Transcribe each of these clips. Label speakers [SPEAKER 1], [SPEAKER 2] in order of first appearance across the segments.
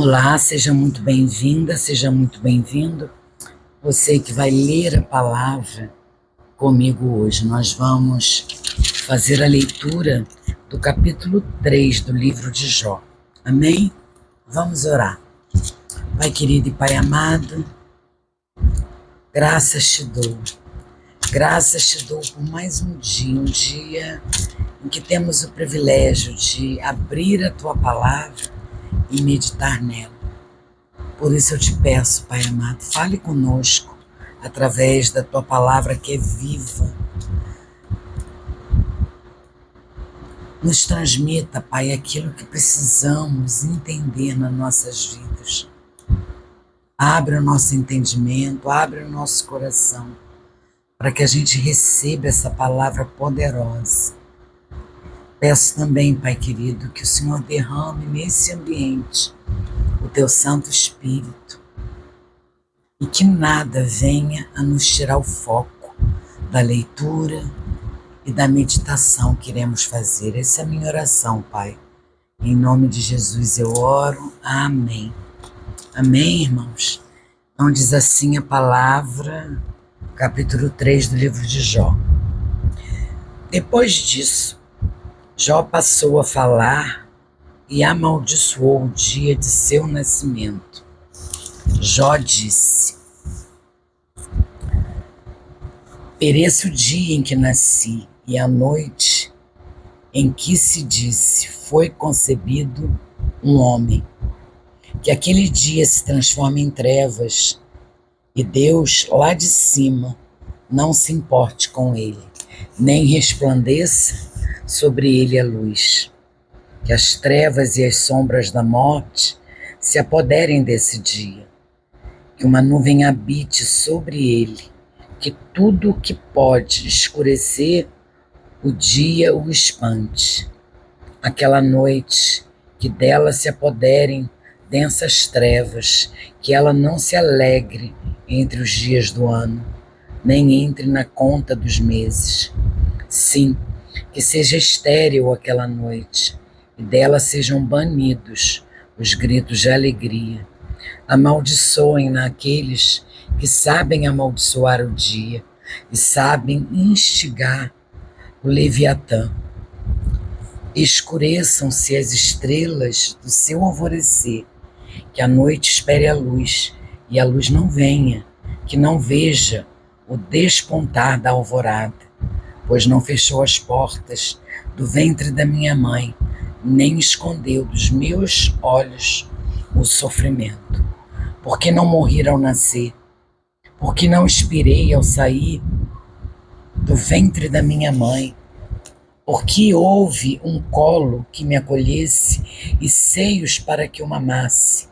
[SPEAKER 1] Olá, seja muito bem-vinda, seja muito bem-vindo. Você que vai ler a palavra comigo hoje. Nós vamos fazer a leitura do capítulo 3 do livro de Jó. Amém? Vamos orar. Pai querido e Pai amado, graças te dou. Graças te dou por mais um dia em que temos o privilégio de abrir a tua palavra e meditar nela. Por isso eu te peço, Pai amado, fale conosco através da tua palavra que é viva. Nos transmita, Pai, aquilo que precisamos entender nas nossas vidas. Abre o nosso entendimento, abre o nosso coração, para que a gente receba essa palavra poderosa. Peço também, Pai querido, que o Senhor derrame nesse ambiente o teu Santo Espírito e que nada venha a nos tirar o foco da leitura e da meditação que iremos fazer. Essa é a minha oração, Pai. Em nome de Jesus eu oro. Amém. Amém, irmãos? Então diz assim a palavra, capítulo 3 do livro de Jó. Depois disso, Jó passou a falar e amaldiçoou o dia de seu nascimento. Jó disse: pereça o dia em que nasci e a noite em que se disse foi concebido um homem. Que aquele dia se transforme em trevas e Deus lá de cima não se importe com ele, nem resplandeça sobre ele a luz. Que as trevas e as sombras da morte se apoderem desse dia, que uma nuvem habite sobre ele, que tudo o que pode escurecer o dia o espante. Aquela noite, que dela se apoderem densas trevas, que ela não se alegre entre os dias do ano, nem entre na conta dos meses. Sim, que seja estéril aquela noite, e dela sejam banidos os gritos de alegria. Amaldiçoem naqueles que sabem amaldiçoar o dia e sabem instigar o Leviatã. Escureçam-se as estrelas do seu alvorecer, que a noite espere a luz e a luz não venha, que não veja o despontar da alvorada, pois não fechou as portas do ventre da minha mãe, nem escondeu dos meus olhos o sofrimento. Porque não morri ao nascer, porque não expirei ao sair do ventre da minha mãe, porque houve um colo que me acolhesse e seios para que eu mamasse,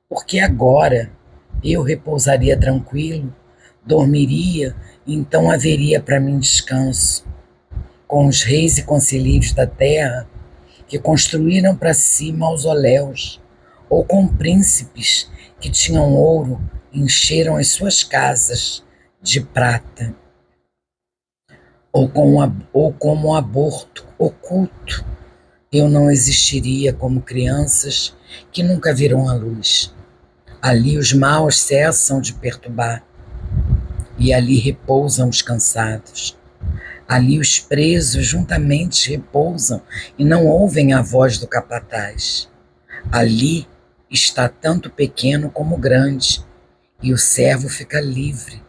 [SPEAKER 1] porque agora eu repousaria tranquilo, dormiria, e então haveria para mim descanso, com os reis e conselheiros da terra, que construíram para si mausoléus, ou com príncipes que tinham ouro e encheram as suas casas de prata, ou como um aborto oculto, eu não existiria como crianças que nunca viram a luz. Ali os maus cessam de perturbar, e ali repousam os cansados. Ali os presos juntamente repousam e não ouvem a voz do capataz. Ali está tanto pequeno como grande, e o servo fica livre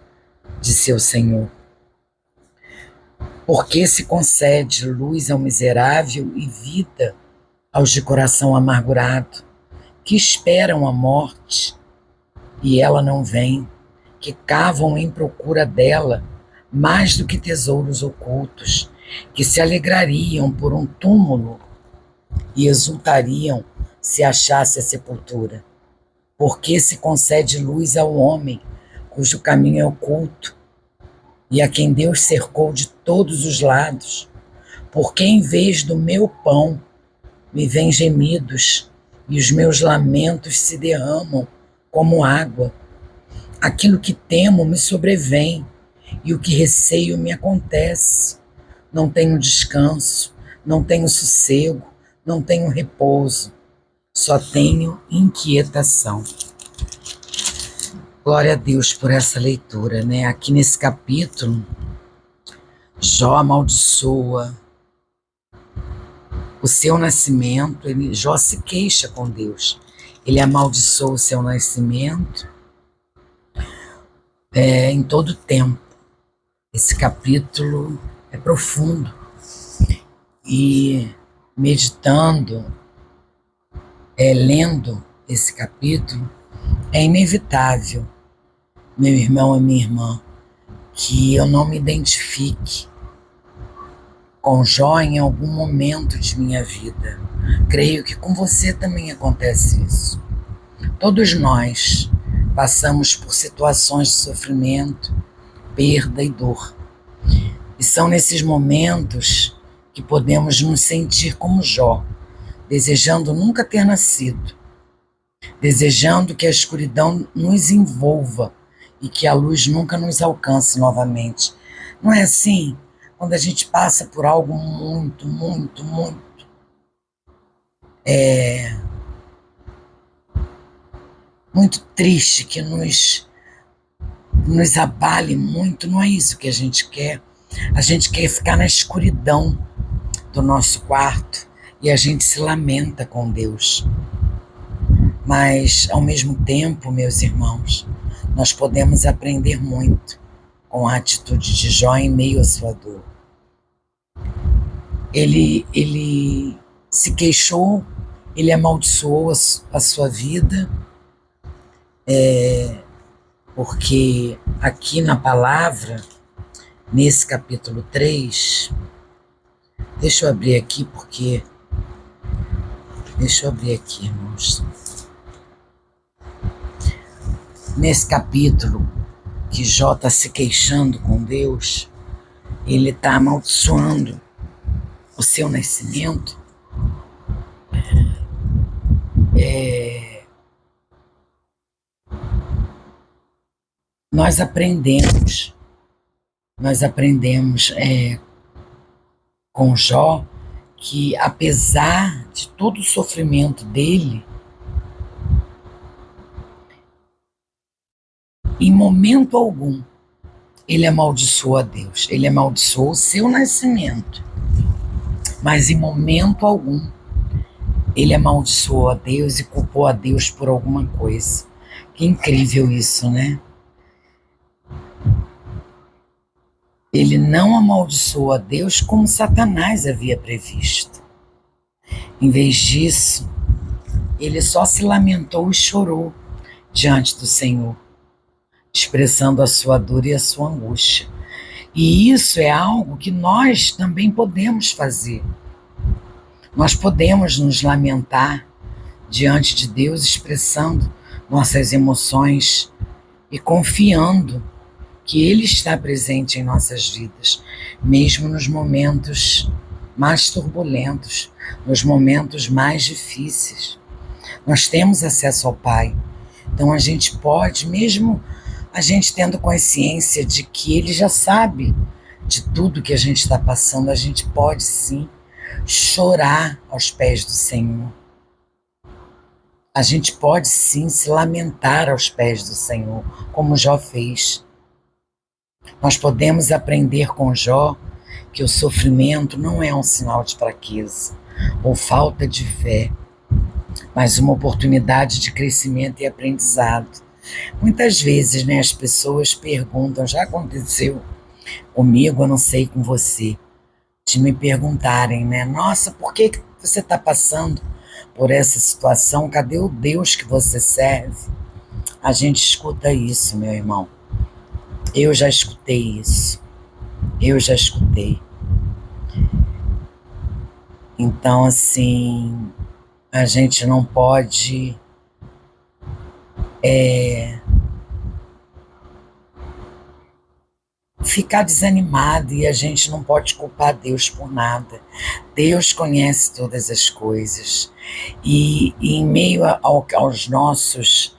[SPEAKER 1] de seu senhor. Porque se concede luz ao miserável e vida aos de coração amargurado, que esperam a morte e ela não vem, que cavam em procura dela mais do que tesouros ocultos, que se alegrariam por um túmulo e exultariam se achasse a sepultura. Porque se concede luz ao homem cujo caminho é oculto e a quem Deus cercou de todos os lados. Porque em vez do meu pão me vêm gemidos e os meus lamentos se derramam como água. Aquilo que temo me sobrevém e o que receio me acontece. Não tenho descanso, não tenho sossego, não tenho repouso. só tenho inquietação. Glória a Deus por essa leitura, né? Aqui nesse capítulo, Jó amaldiçoa o seu nascimento, Jó se queixa com Deus. Ele amaldiçoa o seu nascimento em todo o tempo. Esse capítulo é profundo e meditando, lendo esse capítulo, é inevitável, meu irmão e minha irmã, que eu não me identifique com Jó em algum momento de minha vida. Creio que com você também acontece isso. Todos nós passamos por situações de sofrimento, perda e dor. E são nesses momentos que podemos nos sentir como Jó, desejando nunca ter nascido, desejando que a escuridão nos envolva e que a luz nunca nos alcance novamente. Não é assim? Quando a gente passa por algo muito, muito, muito muito triste, que nos abale muito, não é isso que a gente quer. A gente quer ficar na escuridão do nosso quarto e a gente se lamenta com Deus. Mas, ao mesmo tempo, meus irmãos, nós podemos aprender muito com a atitude de Jó em meio à sua dor. Ele se queixou, ele amaldiçoou a sua vida, porque aqui na palavra, nesse capítulo 3, deixa eu abrir aqui, irmãos. Nesse capítulo que Jó está se queixando com Deus, ele está amaldiçoando o seu nascimento. Nós aprendemos com Jó que, apesar de todo o sofrimento dele, em momento algum ele amaldiçoou a Deus. Ele amaldiçoou o seu nascimento, mas em momento algum ele amaldiçoou a Deus e culpou a Deus por alguma coisa. Que incrível isso, né? Ele não amaldiçoou a Deus como Satanás havia previsto. Em vez disso, ele só se lamentou e chorou diante do Senhor, expressando a sua dor e a sua angústia. E isso é algo que nós também podemos fazer. Nós podemos nos lamentar diante de Deus, expressando nossas emoções e confiando que Ele está presente em nossas vidas, mesmo nos momentos mais turbulentos, nos momentos mais difíceis. Nós temos acesso ao Pai, então a gente pode, mesmo a gente tendo consciência de que Ele já sabe de tudo que a gente está passando, a gente pode sim chorar aos pés do Senhor. A gente pode sim se lamentar aos pés do Senhor, como Jó fez. Nós podemos aprender com Jó que o sofrimento não é um sinal de fraqueza ou falta de fé, mas uma oportunidade de crescimento e aprendizado. Muitas vezes, né, as pessoas perguntam, já aconteceu comigo, eu não sei com você, de me perguntarem, né, nossa, por que você está passando por essa situação? Cadê o Deus que você serve? A gente escuta isso, meu irmão. Eu já escutei isso. Eu já escutei. Então, assim, a gente não pode ficar desanimado e a gente não pode culpar Deus por nada. Deus conhece todas as coisas. E em meio às nossas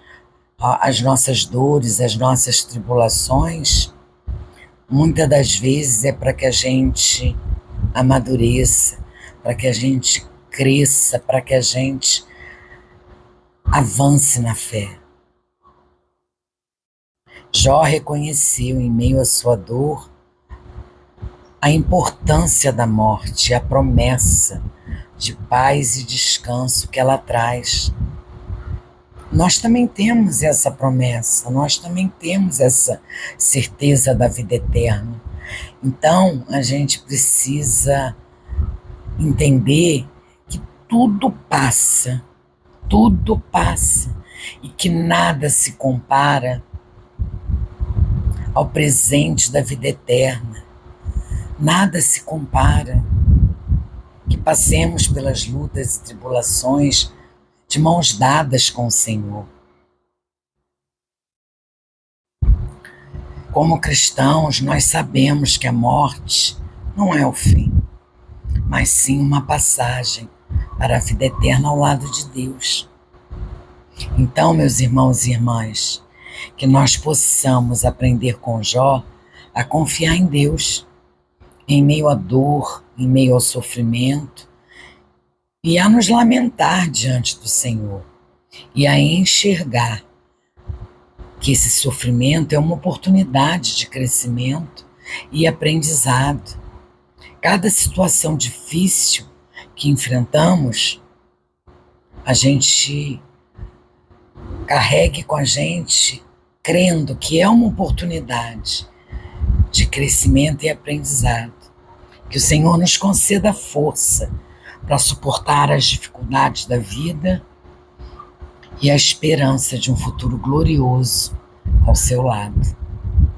[SPEAKER 1] dores, às nossas tribulações, muitas das vezes é para que a gente amadureça, para que a gente cresça, para que a gente avance na fé. Jó reconheceu em meio à sua dor a importância da morte, a promessa de paz e descanso que ela traz. Nós também temos essa promessa, nós também temos essa certeza da vida eterna. Então, a gente precisa entender que tudo passa, e que nada se compara ao presente da vida eterna. Nada se compara. Que passemos pelas lutas e tribulações de mãos dadas com o Senhor. Como cristãos, nós sabemos que a morte não é o fim, mas sim uma passagem para a vida eterna ao lado de Deus. Então, meus irmãos e irmãs, que nós possamos aprender com Jó a confiar em Deus, em meio à dor, em meio ao sofrimento, e a nos lamentar diante do Senhor, e a enxergar que esse sofrimento é uma oportunidade de crescimento e aprendizado. Cada situação difícil que enfrentamos, a gente carregue com a gente, crendo que é uma oportunidade de crescimento e aprendizado. Que o Senhor nos conceda força para suportar as dificuldades da vida e a esperança de um futuro glorioso ao seu lado.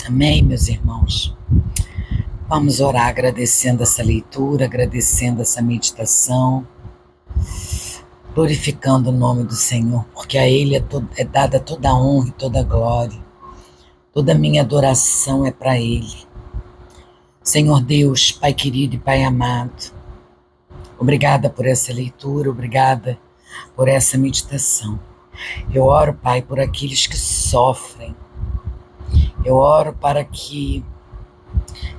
[SPEAKER 1] Amém, meus irmãos? Vamos orar agradecendo essa leitura, agradecendo essa meditação, glorificando o nome do Senhor, porque a Ele é dada toda a honra e toda a glória. Toda a minha adoração é para Ele. Senhor Deus, Pai querido e Pai amado, obrigada por essa leitura, obrigada por essa meditação. Eu oro, Pai, por aqueles que sofrem. Eu oro para que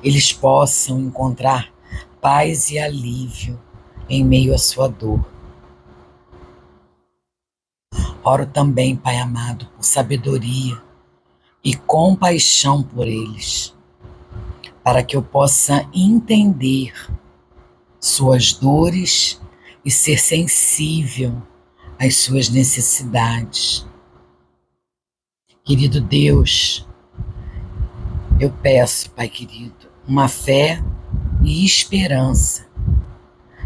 [SPEAKER 1] eles possam encontrar paz e alívio em meio à sua dor. Oro também, Pai amado, por sabedoria e compaixão por eles, para que eu possa entender suas dores e ser sensível às suas necessidades. Querido Deus, eu peço, Pai querido, uma fé e esperança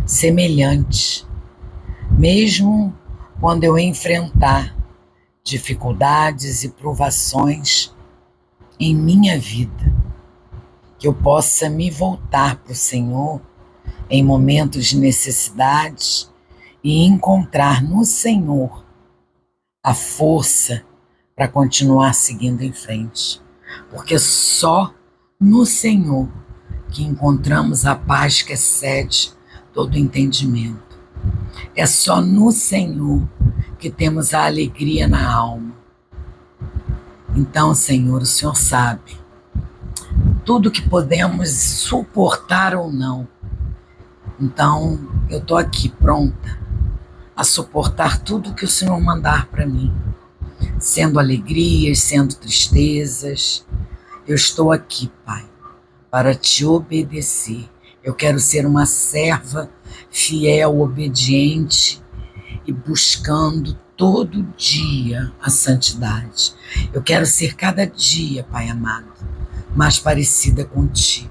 [SPEAKER 1] semelhante, mesmo quando eu enfrentar dificuldades e provações em minha vida, que eu possa me voltar para o Senhor em momentos de necessidade e encontrar no Senhor a força para continuar seguindo em frente. Porque só no Senhor que encontramos a paz que excede todo entendimento. É só no Senhor que temos a alegria na alma. Então, Senhor, o Senhor sabe tudo que podemos suportar ou não. Então, eu estou aqui pronta a suportar tudo que o Senhor mandar para mim. Sendo alegrias, sendo tristezas. Eu estou aqui, Pai, para te obedecer. Eu quero ser uma serva fiel, obediente e buscando todo dia a santidade. Eu quero ser cada dia, Pai amado, mais parecida contigo.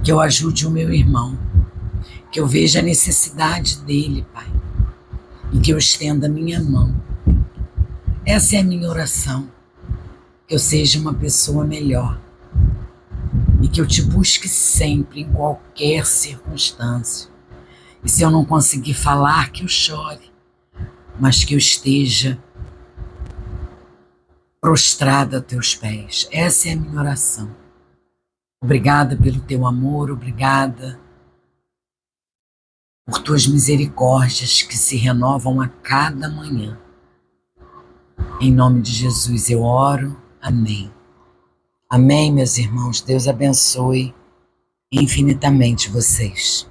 [SPEAKER 1] Que eu ajude o meu irmão, que eu veja a necessidade dele, Pai, e que eu estenda a minha mão. Essa é a minha oração, que eu seja uma pessoa melhor e que eu te busque sempre, em qualquer circunstância. E se eu não conseguir falar, que eu chore, mas que eu esteja prostrada a teus pés. Essa é a minha oração. Obrigada pelo teu amor, obrigada por tuas misericórdias que se renovam a cada manhã. Em nome de Jesus eu oro. Amém. Amém, meus irmãos. Deus abençoe infinitamente vocês.